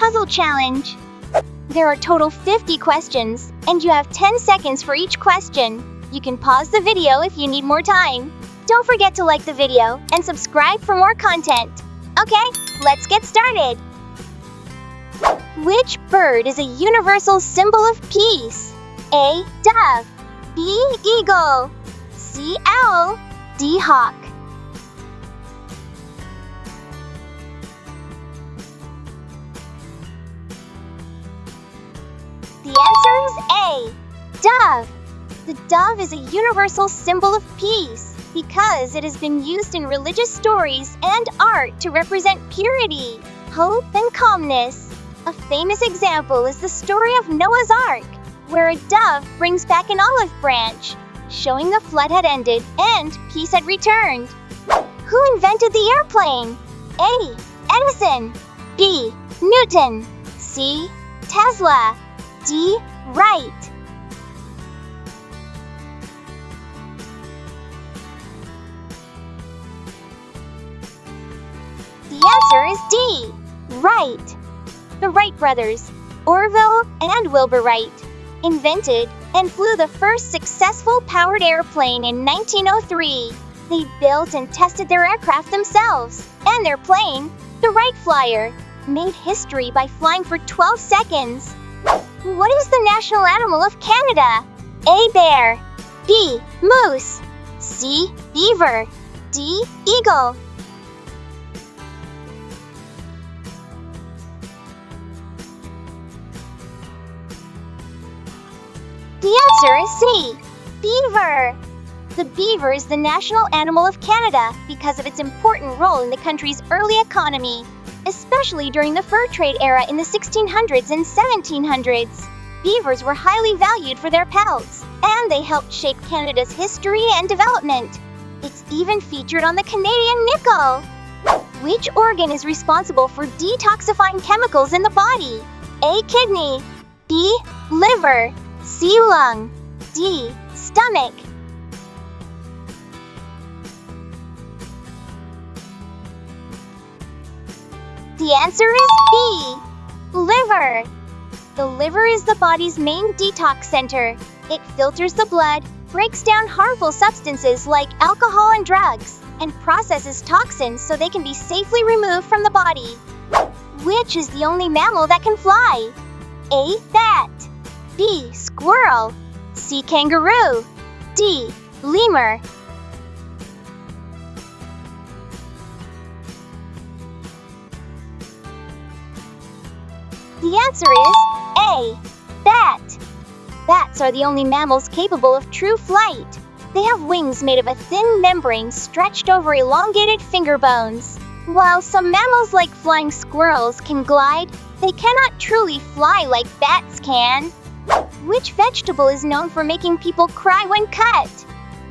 puzzle challenge. There are total 50 questions, and you have 10 seconds for each question. You can pause the video if you need more time. Don't forget to like the video and subscribe for more content. Okay, let's get started. Which bird is a universal symbol of peace? A. Dove. B. Eagle. C. Owl. D. Hawk. The answer is A. Dove. The dove is a universal symbol of peace because it has been used in religious stories and art to represent purity, hope, and calmness. A famous example is the story of Noah's Ark, where a dove brings back an olive branch, showing the flood had ended and peace had returned. Who invented the airplane? A. Edison. B. Newton. C. Tesla. D. Wright. The answer is D. Wright. The Wright brothers, Orville and Wilbur Wright, invented and flew the first successful powered airplane in 1903. They built and tested their aircraft themselves, and their plane, the Wright Flyer, made history by flying for 12 seconds. What is the national animal of Canada? A. Bear. B. Moose. C. Beaver. D. Eagle. The answer is C. Beaver. The beaver is the national animal of Canada because of its important role in the country's early economy, especially during the fur trade era in the 1600s and 1700s. Beavers were highly valued for their pelts, and they helped shape Canada's history and development. It's even featured on the Canadian nickel. Which organ is responsible for detoxifying chemicals in the body? A. Kidney. B. Liver. C. Lung. D. Stomach. The answer is B. Liver. The liver is the body's main detox center. It filters the blood, breaks down harmful substances like alcohol and drugs, and processes toxins so they can be safely removed from the body. Which is the only mammal that can fly? A. Bat. B. Squirrel. C. Kangaroo. D. Lemur. The answer is A. Bat. Bats are the only mammals capable of true flight. They have wings made of a thin membrane stretched over elongated finger bones. While some mammals like flying squirrels can glide, they cannot truly fly like bats can. Which vegetable is known for making people cry when cut?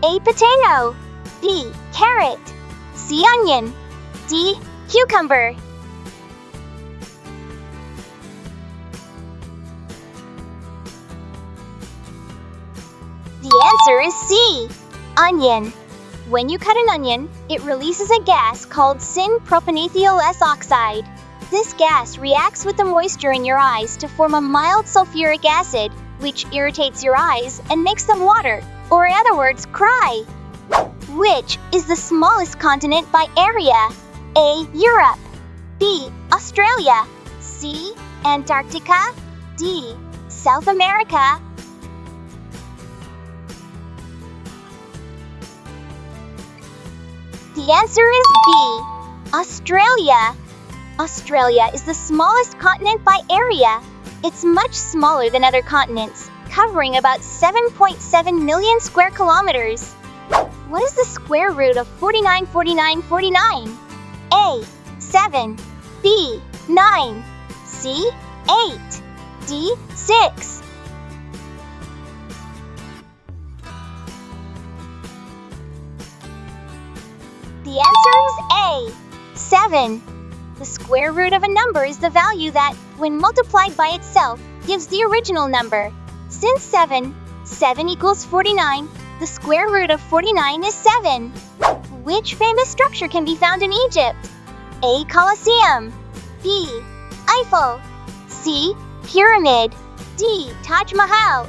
A. Potato. B. Carrot. C. Onion. D. Cucumber. The answer is C. Onion. When you cut an onion, it releases a gas called syn-propanethyl S-oxide. This gas reacts with the moisture in your eyes to form a mild sulfuric acid, which irritates your eyes and makes them water, or in other words, cry. Which is the smallest continent by area? A. Europe. B. Australia. C. Antarctica. D. South America. The answer is B. Australia. Australia is the smallest continent by area. It's much smaller than other continents, covering about 7.7 million square kilometers. What is the square root of 49, 49, 49? A. 7. B. 9. C. 8. D. 6. The answer is A. 7. The square root of a number is the value that, when multiplied by itself, gives the original number. Since 7 equals 49, the square root of 49 is 7. Which famous structure can be found in Egypt? A. Colosseum. B. Eiffel. C. Pyramid. D. Taj Mahal.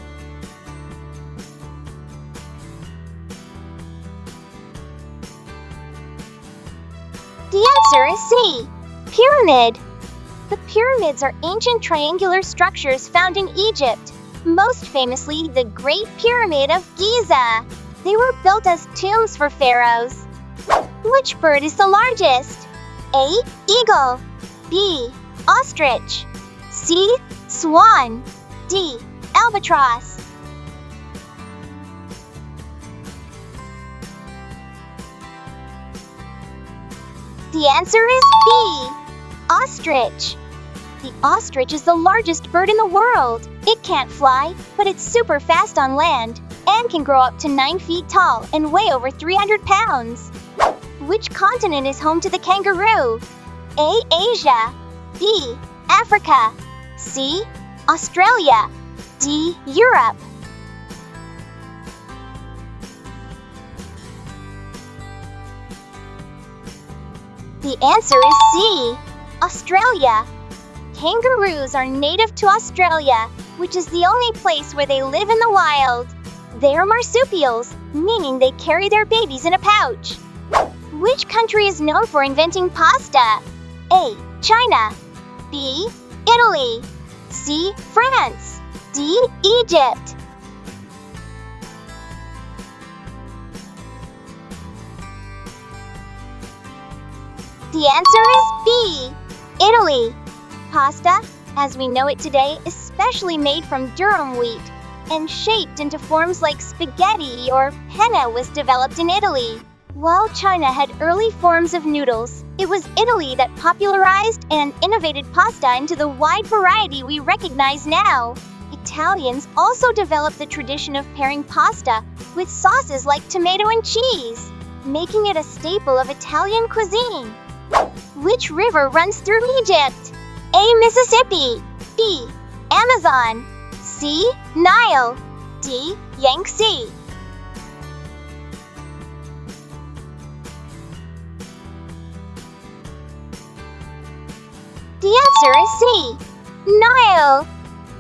The answer is C. Pyramid. The pyramids are ancient triangular structures found in Egypt, most famously the Great Pyramid of Giza. They were built as tombs for pharaohs. Which bird is the largest? A. Eagle. B. Ostrich. C. Swan. D. Albatross. The answer is B. Ostrich. The ostrich is the largest bird in the world. It can't fly, but it's super fast on land and can grow up to 9 feet tall and weigh over 300 pounds. Which continent is home to the kangaroo? A. Asia. B. Africa. C. Australia. D. Europe. The answer is C. Australia. Kangaroos are native to Australia, which is the only place where they live in the wild. They are marsupials, meaning they carry their babies in a pouch. Which country is known for inventing pasta? A. China. B. Italy. C. France. D. Egypt. The answer is B. Italy. Pasta, as we know it today, is specially made from durum wheat and shaped into forms like spaghetti or penne, was developed in Italy. While China had early forms of noodles, it was Italy that popularized and innovated pasta into the wide variety we recognize now. Italians also developed the tradition of pairing pasta with sauces like tomato and cheese, making it a staple of Italian cuisine. Which river runs through Egypt? A. Mississippi. B. Amazon. C. Nile. D. Yangtze. The answer is C. Nile.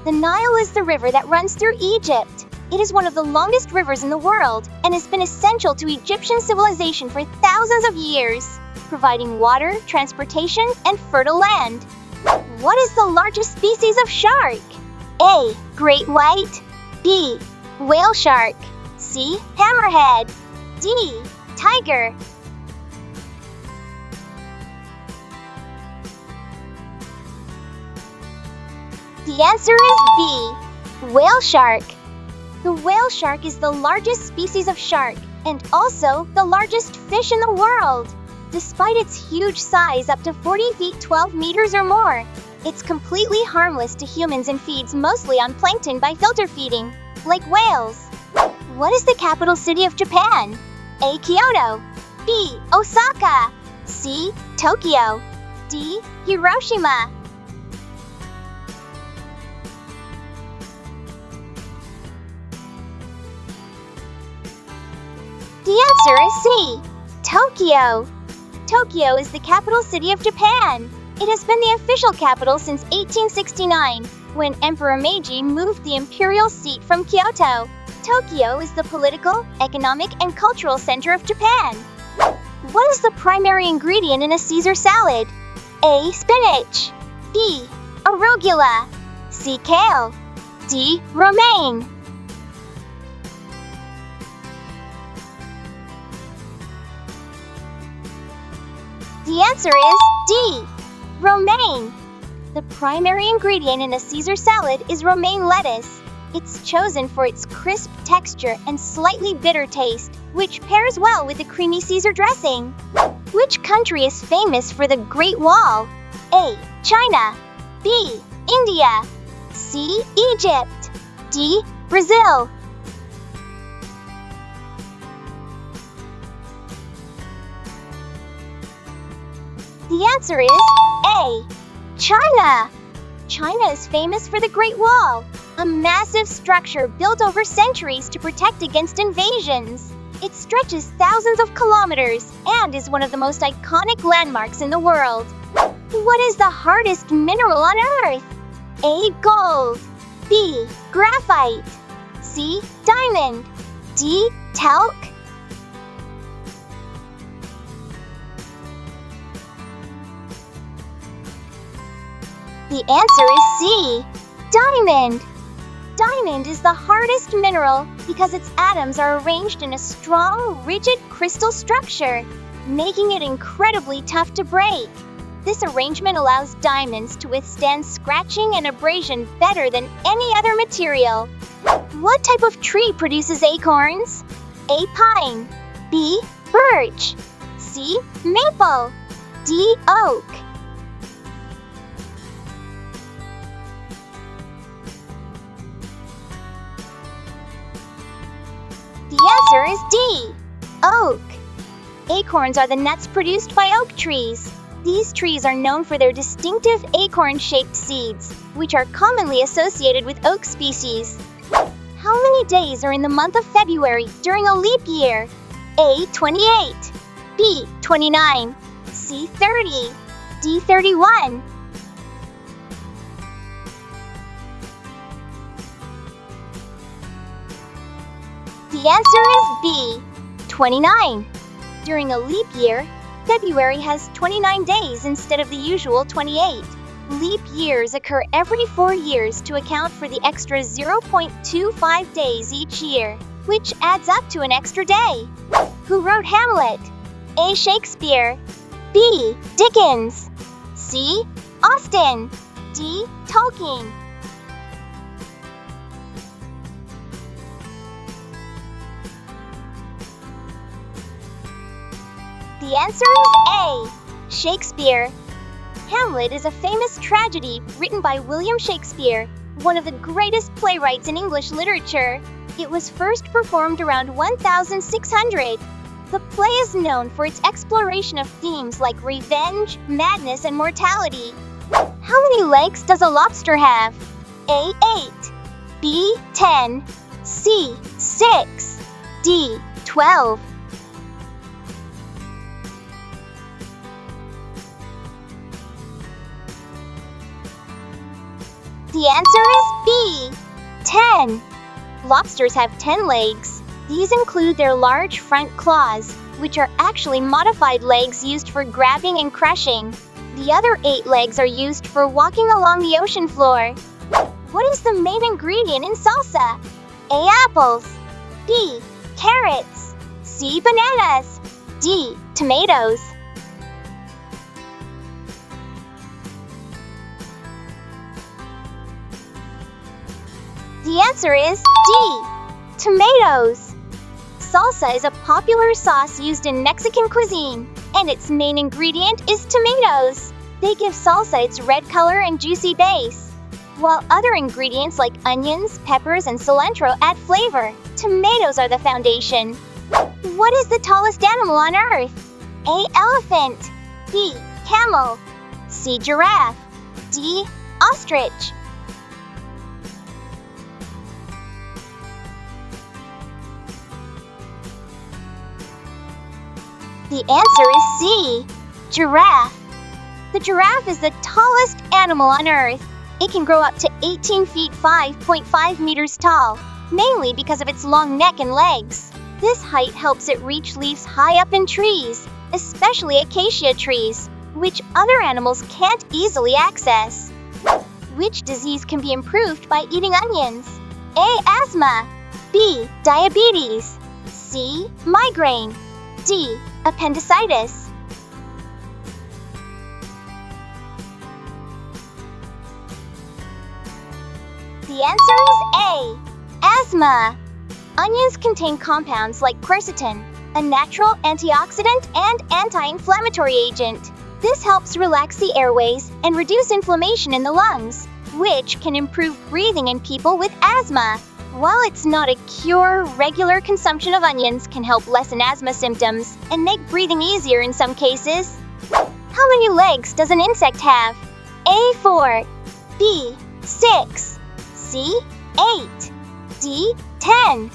The Nile is the river that runs through Egypt. It is one of the longest rivers in the world and has been essential to Egyptian civilization for thousands of years, providing water, transportation, and fertile land. What is the largest species of shark? A. Great white. B. Whale shark. C. Hammerhead. D. Tiger. The answer is B. Whale shark. The whale shark is the largest species of shark and also the largest fish in the world. Despite its huge size, up to 40 feet 12 meters or more, it's completely harmless to humans and feeds mostly on plankton by filter feeding, like whales. What is the capital city of Japan? A. Kyoto. B. Osaka. C. Tokyo. D. Hiroshima. The answer is C. Tokyo. Tokyo is the capital city of Japan. It has been the official capital since 1869, when Emperor Meiji moved the imperial seat from Kyoto. Tokyo is the political, economic, and cultural center of Japan. What is the primary ingredient in a Caesar salad? A. Spinach. B. Arugula. C. Kale. D. Romaine. The answer is D. Romaine. The primary ingredient in a Caesar salad is romaine lettuce. It's chosen for its crisp texture and slightly bitter taste, which pairs well with the creamy Caesar dressing. Which country is famous for the Great Wall? A. China. B. India. C. Egypt. D. Brazil. The answer is A. China. China is famous for the Great Wall, a massive structure built over centuries to protect against invasions. It stretches thousands of kilometers and is one of the most iconic landmarks in the world. What is the hardest mineral on Earth? A. Gold. B. Graphite. C. Diamond. D. Talc. The answer is C. Diamond. Diamond is the hardest mineral because its atoms are arranged in a strong, rigid crystal structure, making it incredibly tough to break. This arrangement allows diamonds to withstand scratching and abrasion better than any other material. What type of tree produces acorns? A. Pine. B. Birch. C. Maple. D. Oak. The answer is D. Oak. Acorns are the nuts produced by oak trees. These trees are known for their distinctive acorn-shaped seeds, which are commonly associated with oak species. How many days are in the month of February during a leap year? A. 28. B. 29. C. 30. D. 31. The answer is B. 29. During a leap year, February has 29 days instead of the usual 28. Leap years occur every 4 years to account for the extra 0.25 days each year, which adds up to an extra day. Who wrote Hamlet? A. Shakespeare. B. Dickens. C. Austen. D. Tolkien. The answer is A. Shakespeare. Hamlet is a famous tragedy written by William Shakespeare, one of the greatest playwrights in English literature. It was first performed around 1600. The play is known for its exploration of themes like revenge, madness, and mortality. How many legs does a lobster have? A. 8. B. 10. C. 6. D. 12. The answer is B. 10. Lobsters have 10 legs. These include their large front claws, which are actually modified legs used for grabbing and crushing. The other 8 legs are used for walking along the ocean floor. What is the main ingredient in salsa? A. Apples. B. Carrots. C. Bananas. D. Tomatoes. The answer is D. Tomatoes. Salsa is a popular sauce used in Mexican cuisine, and its main ingredient is tomatoes. They give salsa its red color and juicy base. While other ingredients like onions, peppers, and cilantro add flavor, tomatoes are the foundation. What is the tallest animal on Earth? A. Elephant. B. Camel. C. Giraffe. D. Ostrich. The answer is C. Giraffe. The giraffe is the tallest animal on Earth. It can grow up to 18 feet 5.5 meters tall, mainly because of its long neck and legs. This height helps it reach leaves high up in trees, especially acacia trees, which other animals can't easily access. Which disease can be improved by eating onions? A. Asthma. B. Diabetes. C. Migraine. D. Appendicitis. The answer is A. Asthma. Onions contain compounds like quercetin, a natural antioxidant and anti-inflammatory agent. This helps relax the airways and reduce inflammation in the lungs, which can improve breathing in people with asthma. While it's not a cure, regular consumption of onions can help lessen asthma symptoms and make breathing easier in some cases. How many legs does an insect have? A. 4. B. 6. C. 8. D. 10.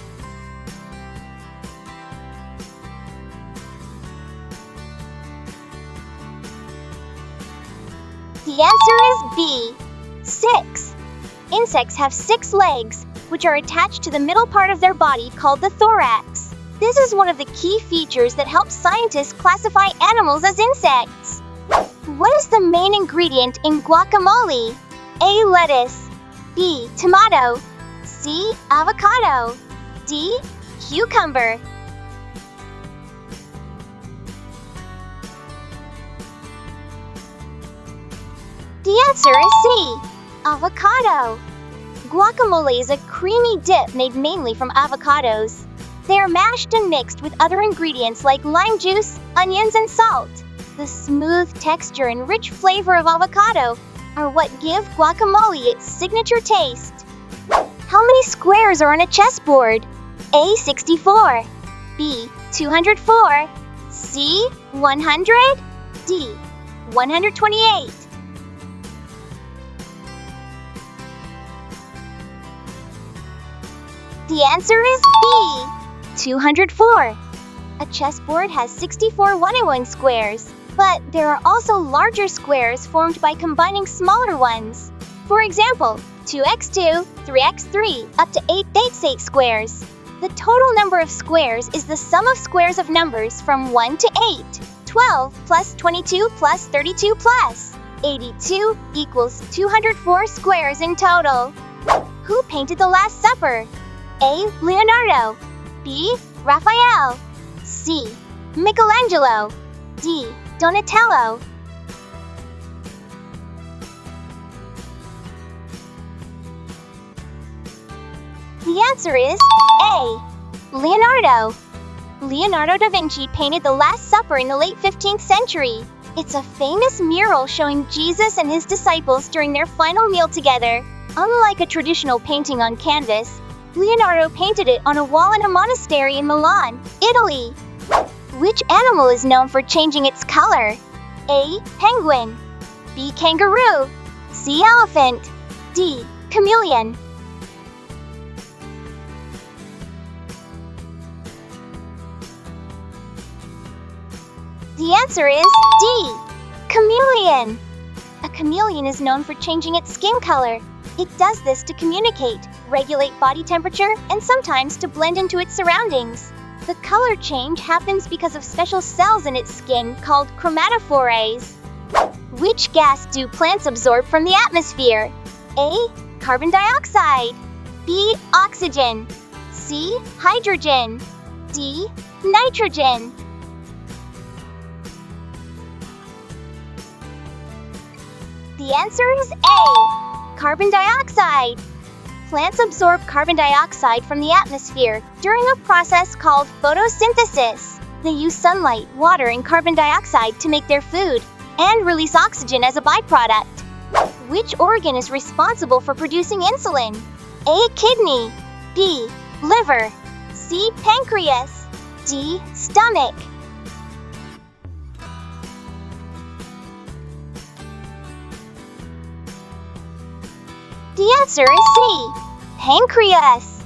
The answer is B. 6. Insects have 6 legs, which are attached to the middle part of their body called the thorax. This is one of the key features that helps scientists classify animals as insects. What is the main ingredient in guacamole? A. Lettuce. B. Tomato. C. Avocado. D. Cucumber. The answer is C. Avocado. Guacamole is a creamy dip made mainly from avocados. They are mashed and mixed with other ingredients like lime juice, onions, and salt. The smooth texture and rich flavor of avocado are what give guacamole its signature taste. How many squares are on a chessboard? A. 64. B. 204. C. 100. D. 128. The answer is B. 204. A chessboard has 64 1-in-1 squares, but there are also larger squares formed by combining smaller ones. For example, 2x2, 3x3, up to 8x8 squares. The total number of squares is the sum of squares of numbers from 1 to 8. 12 plus 22 plus 32 plus 82 equals 204 squares in total. Who painted the Last Supper? A. Leonardo. B. Raphael. C. Michelangelo. D. Donatello. The answer is A. Leonardo. Leonardo da Vinci painted the Last Supper in the late 15th century. It's a famous mural showing Jesus and his disciples during their final meal together. Unlike a traditional painting on canvas, Leonardo painted it on a wall in a monastery in Milan, Italy. Which animal is known for changing its color? A. Penguin. B. Kangaroo. C. Elephant. D. Chameleon. The answer is D. Chameleon. A chameleon is known for changing its skin color. It does this to communicate, regulate body temperature, and sometimes to blend into its surroundings. The color change happens because of special cells in its skin called chromatophores. Which gas do plants absorb from the atmosphere? A. Carbon dioxide. B. Oxygen. C. Hydrogen. D. Nitrogen. The answer is A. Carbon dioxide. Plants absorb carbon dioxide from the atmosphere during a process called photosynthesis. They use sunlight, water, and carbon dioxide to make their food and release oxygen as a byproduct. Which organ is responsible for producing insulin? A. Kidney. B. Liver. C. Pancreas. D. Stomach. The answer is C. Pancreas.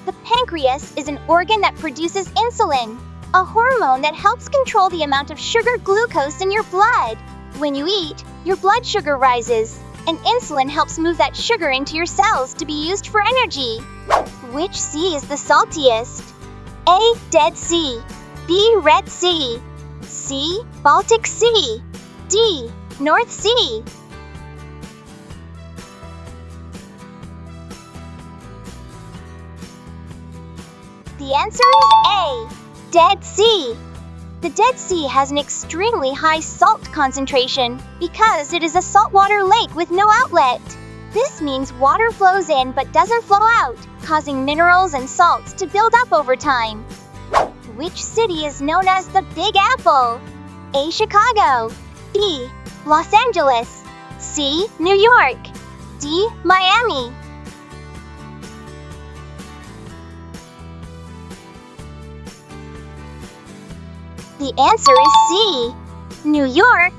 The pancreas is an organ that produces insulin, a hormone that helps control the amount of sugar glucose in your blood. When you eat, your blood sugar rises, and insulin helps move that sugar into your cells to be used for energy. Which sea is the saltiest? A. Dead Sea. B. Red Sea. C. Baltic Sea. D. North Sea. The answer is A. Dead Sea. The Dead Sea has an extremely high salt concentration because it is a saltwater lake with no outlet. This means water flows in but doesn't flow out, causing minerals and salts to build up over time. Which city is known as the Big Apple? A. Chicago. B. Los Angeles. C. New York. D. Miami. The answer is C. New York.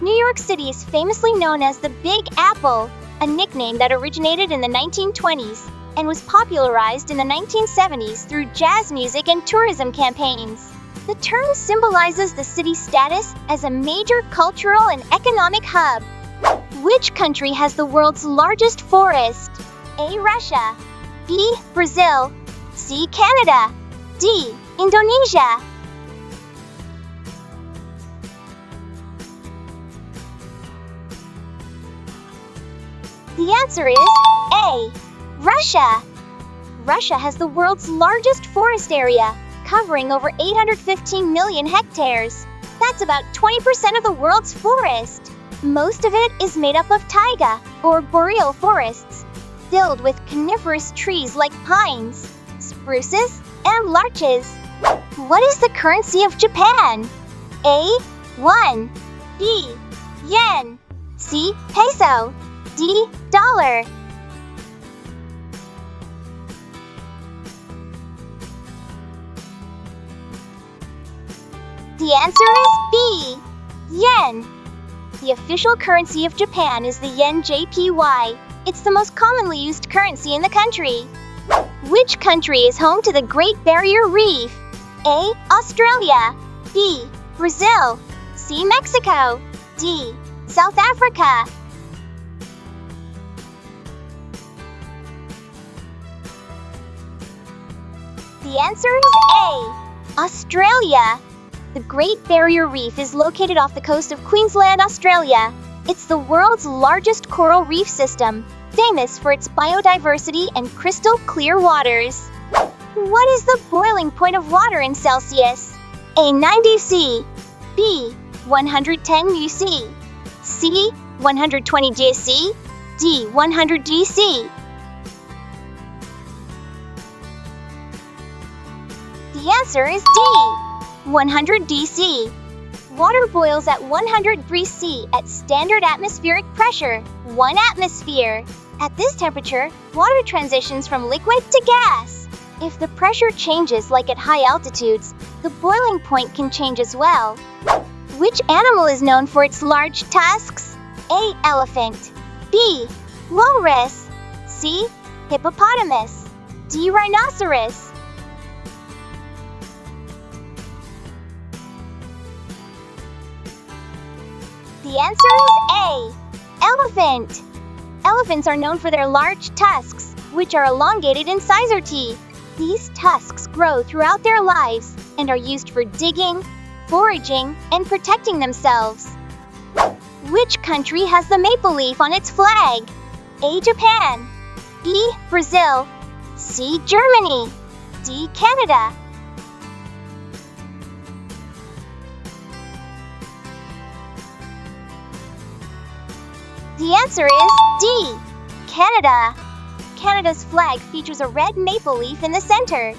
New York City is famously known as the Big Apple, a nickname that originated in the 1920s and was popularized in the 1970s through jazz music and tourism campaigns. The term symbolizes the city's status as a major cultural and economic hub. Which country has the world's largest forest? A. Russia. B. Brazil. C. Canada. D. Indonesia. The answer is A. Russia. Russia has the world's largest forest area, covering over 815 million hectares. That's about 20% of the world's forest. Most of it is made up of taiga, or boreal forests, filled with coniferous trees like pines, spruces, and larches. What is the currency of Japan? A. Won. B. Yen. C. Peso. D. Dollar. The answer is B. Yen. The official currency of Japan is the yen JPY. It's the most commonly used currency in the country. Which country is home to the Great Barrier Reef? A. Australia. B. Brazil. C. Mexico. D. South Africa. The answer is A. Australia. The Great Barrier Reef is located off the coast of Queensland, Australia. It's the world's largest coral reef system, famous for its biodiversity and crystal clear waters. What is the boiling point of water in Celsius? A. 90 C. B. 110 UC. C. 120 JC. D. 100 DC. The answer is D. 100 DC. Water boils at 100 degrees C at standard atmospheric pressure, 1 atmosphere. At this temperature, water transitions from liquid to gas. If the pressure changes like at high altitudes, the boiling point can change as well. Which animal is known for its large tusks? A. Elephant. B. Walrus. C. Hippopotamus. D. Rhinoceros. The answer is A. Elephant. Elephants are known for their large tusks, which are elongated incisor teeth. These tusks grow throughout their lives and are used for digging, foraging, and protecting themselves. Which country has the maple leaf on its flag? A. Japan. B. Brazil. C. Germany. D. Canada. The answer is D. Canada. Canada's flag features a red maple leaf in the center.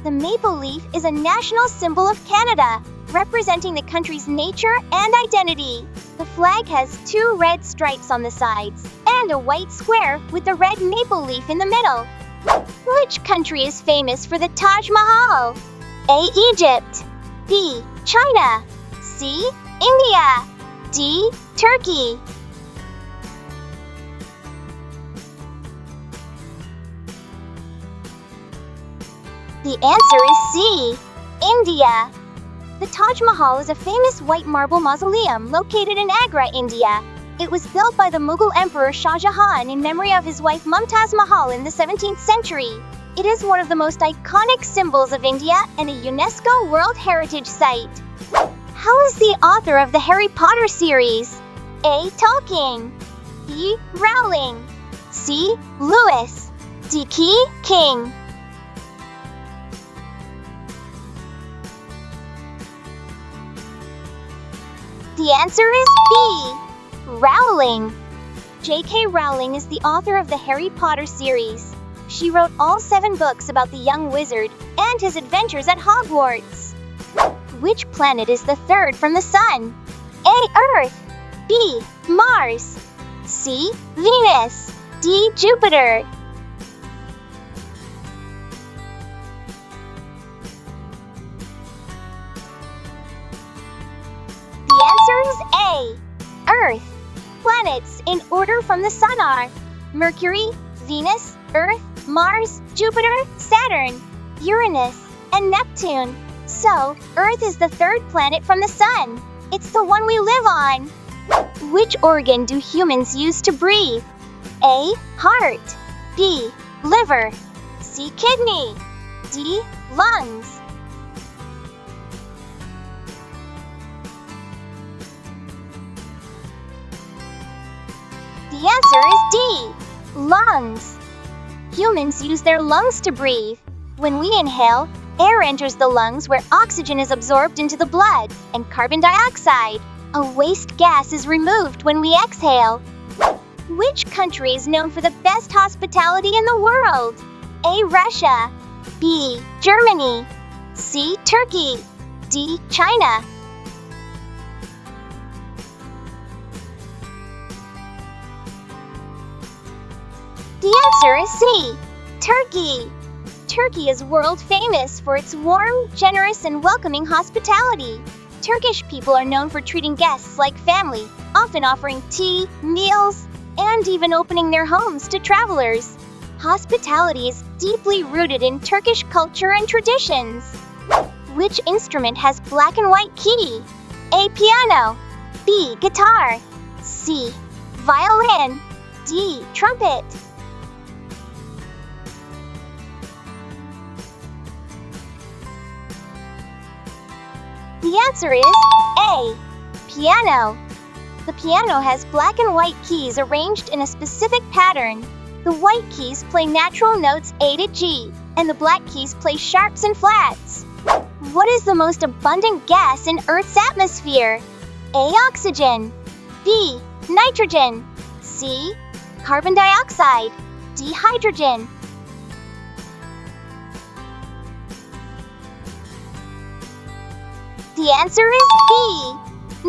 The maple leaf is a national symbol of Canada, representing the country's nature and identity. The flag has 2 red stripes on the sides and a white square with the red maple leaf in the middle. Which country is famous for the Taj Mahal? A. Egypt. B. China. C. India. D. Turkey. The answer is C. India. The Taj Mahal is a famous white marble mausoleum located in Agra, India. It was built by the Mughal Emperor Shah Jahan in memory of his wife Mumtaz Mahal in the 17th century. It is one of the most iconic symbols of India and a UNESCO World Heritage Site. How is the author of the Harry Potter series? A. Tolkien. B. Rowling. C. Lewis. D. King. The answer is B. Rowling. J.K. Rowling is the author of the Harry Potter series. She wrote all 7 books about the young wizard and his adventures at Hogwarts. Which planet is the third from the Sun? A. Earth. B. Mars. C. Venus. D. Jupiter. The answer is A. Earth. Planets in order from the Sun are Mercury, Venus, Earth, Mars, Jupiter, Saturn, Uranus, and Neptune. So, Earth is the third planet from the Sun. It's the one we live on. Which organ do humans use to breathe? A. Heart. B. Liver. C. Kidney. D. Lungs. The answer is D. Lungs. Humans use their lungs to breathe. When we inhale, air enters the lungs where oxygen is absorbed into the blood and carbon dioxide, a waste gas, is removed when we exhale. Which country is known for the best hospitality in the world? A. Russia. B. Germany. C. Turkey. D. China. The answer is C. Turkey. Turkey is world famous for its warm, generous, and welcoming hospitality. Turkish people are known for treating guests like family, often offering tea, meals, and even opening their homes to travelers. Hospitality is deeply rooted in Turkish culture and traditions. Which instrument has black and white key? A. Piano. B. Guitar. C. Violin. D. Trumpet. The answer is A. Piano. The piano has black and white keys arranged in a specific pattern. The white keys play natural notes A to G, and the black keys play sharps and flats. What is the most abundant gas in Earth's atmosphere? A. Oxygen. B. Nitrogen. C. Carbon dioxide. D. Hydrogen. The answer is B.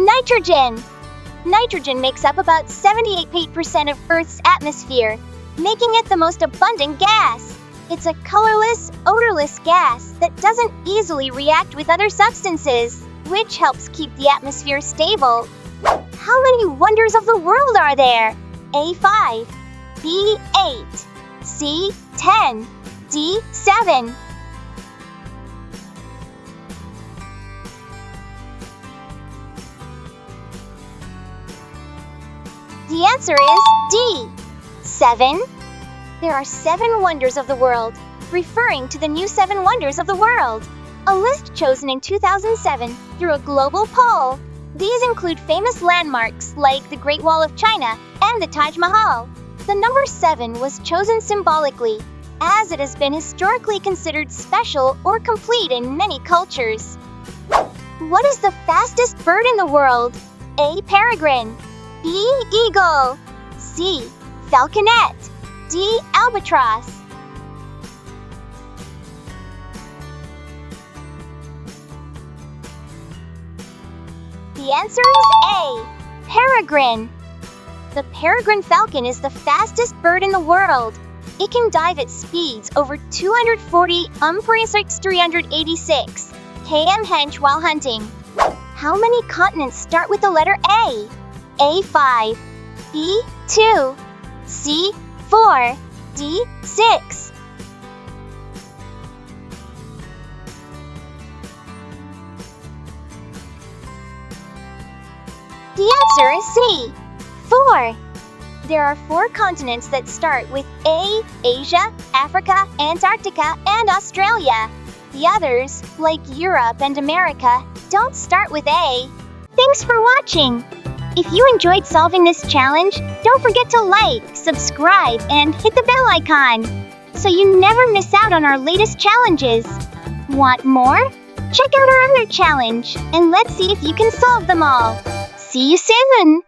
Nitrogen. Nitrogen makes up about 78% of Earth's atmosphere, making it the most abundant gas. It's a colorless, odorless gas that doesn't easily react with other substances, which helps keep the atmosphere stable. How many wonders of the world are there? A. 5. B. 8. C. 10. D. 7. The answer is D. 7. There are 7 wonders of the world, referring to the new 7 wonders of the world, a list chosen in 2007 through a global poll. These include famous landmarks like the Great Wall of China and the Taj Mahal. The number 7 was chosen symbolically, as it has been historically considered special or complete in many cultures. What is the fastest bird in the world? A. Peregrine. B. Eagle. C. Falconet. D. Albatross. The answer is A. Peregrine. The peregrine falcon is the fastest bird in the world. It can dive at speeds over 240 386 km/h while hunting. How many continents start with the letter A? A. 5. B. 2. C. 4. D. 6. The answer is C. 4. There are 4 continents that start with A: Asia, Africa, Antarctica, and Australia. The others, like Europe and America, don't start with A. Thanks for watching! If you enjoyed solving this challenge, don't forget to like, subscribe, and hit the bell icon, so you never miss out on our latest challenges. Want more? Check out our other challenge, and let's see if you can solve them all. See you soon!